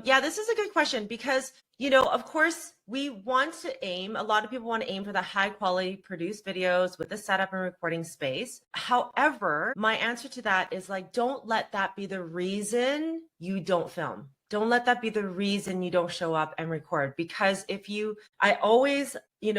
Yeah, this is a good question because, of course, we want to aim, a lot of people want to aim for the high quality produced videos with the setup and recording space. However, my answer to that is like, don't let that be the reason you don't film. Don't let that be the reason you don't show up and record. Because I always,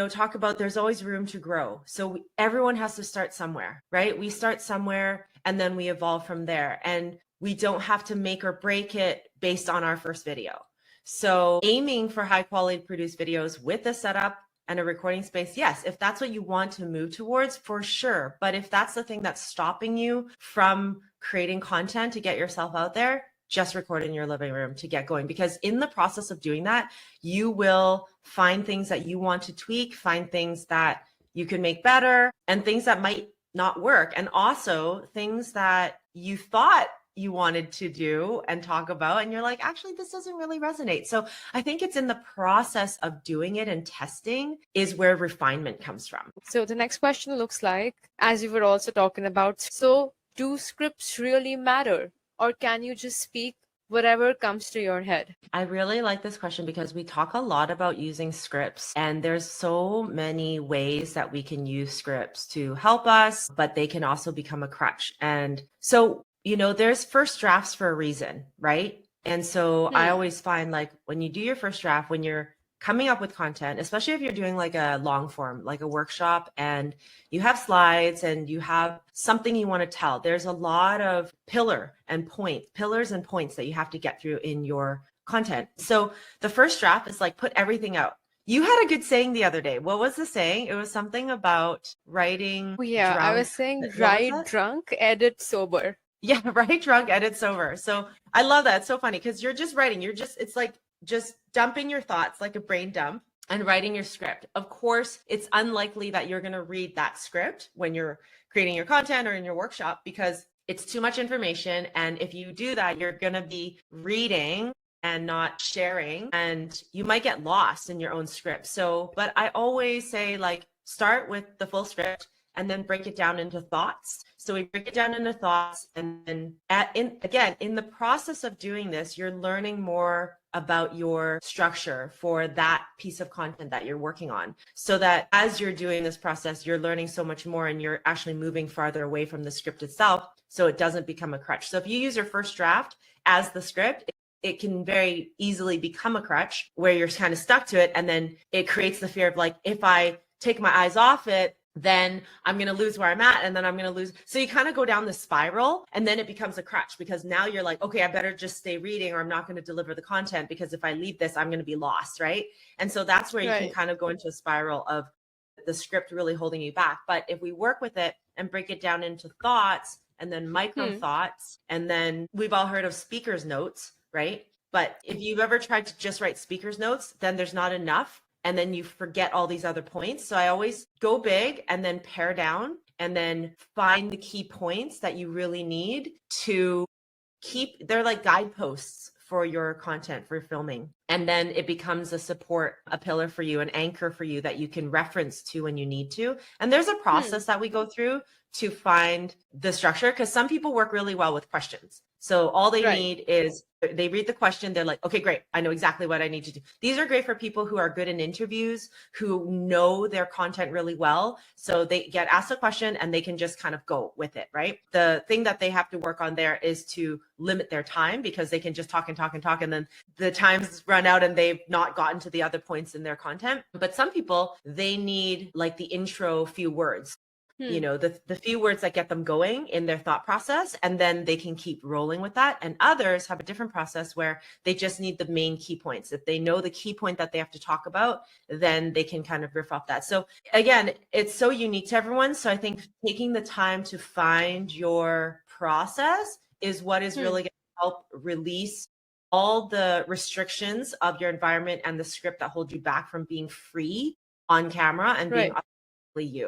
talk about there's always room to grow. So everyone has to start somewhere, right? We start somewhere and then we evolve from there. And we don't have to make or break it based on our first video. So aiming for high quality produced videos with a setup and a recording space, yes, if that's what you want to move towards, for sure. But if that's the thing that's stopping you from creating content to get yourself out there, just record in your living room to get going. Because in the process of doing that, you will find things that you want to tweak, find things that you can make better, and things that might not work. And also things that you thought you wanted to do and talk about, and you're like, actually, this doesn't really resonate. So I think it's in the process of doing it and testing is where refinement comes from. So the next question looks like, as you were also talking about, so do scripts really matter, or can you just speak whatever comes to your head? I really like this question because we talk a lot about using scripts, and there's so many ways that we can use scripts to help us, but they can also become a crutch. And so, there's first drafts for a reason, right? And so I always find like when you do your first draft, when you're coming up with content, especially if you're doing like a long form, like a workshop, and you have slides and you have something you want to tell, there's a lot of pillars and points that you have to get through in your content. So the first draft is like, put everything out. You had a good saying the other day. What was the saying? It was something about writing. Yeah, I was saying write drunk, edit sober. Yeah, write drunk, edit sober. So I love that. It's so funny because you're just writing. It's like just dumping your thoughts like a brain dump and writing your script. Of course, it's unlikely that you're going to read that script when you're creating your content or in your workshop because it's too much information. And if you do that, you're going to be reading and not sharing, and you might get lost in your own script. So, but I always say like, start with the full script and then break it down into thoughts. So we break it down into thoughts, and then in the process of doing this, you're learning more about your structure for that piece of content that you're working on. So that as you're doing this process, you're learning so much more and you're actually moving farther away from the script itself so it doesn't become a crutch. So if you use your first draft as the script, it can very easily become a crutch where you're kind of stuck to it. And then it creates the fear of like, if I take my eyes off it, then I'm going to lose where I'm at, and then I'm going to lose. So you kind of go down the spiral, and then it becomes a crutch because now you're like, okay, I better just stay reading or I'm not going to deliver the content because if I leave this, I'm going to be lost, right? And so that's where you can kind of go into a spiral of the script really holding you back. But if we work with it and break it down into thoughts and then micro thoughts, and then we've all heard of speaker's notes, right? But if you've ever tried to just write speaker's notes, then there's not enough. And then you forget all these other points. So I always go big and then pare down and then find the key points that you really need to keep. They're like guideposts for your content, for filming. And then it becomes a support, a pillar for you, an anchor for you that you can reference to when you need to. And there's a process that we go through to find the structure, because some people work really well with questions. So all they need is they read the question. They're like, okay, great. I know exactly what I need to do. These are great for people who are good in interviews, who know their content really well. So they get asked a question and they can just kind of go with it, right? The thing that they have to work on there is to limit their time, because they can just talk and talk and talk. And then the time's run out and they've not gotten to the other points in their content. But some people, they need like the intro few words. The few words that get them going in their thought process, and then they can keep rolling with that. And others have a different process where they just need the main key points. If they know the key point that they have to talk about, then they can kind of riff off that. So again, it's so unique to everyone. So I think taking the time to find your process is what is really going to help release all the restrictions of your environment and the script that hold you back from being free on camera and being authentically you.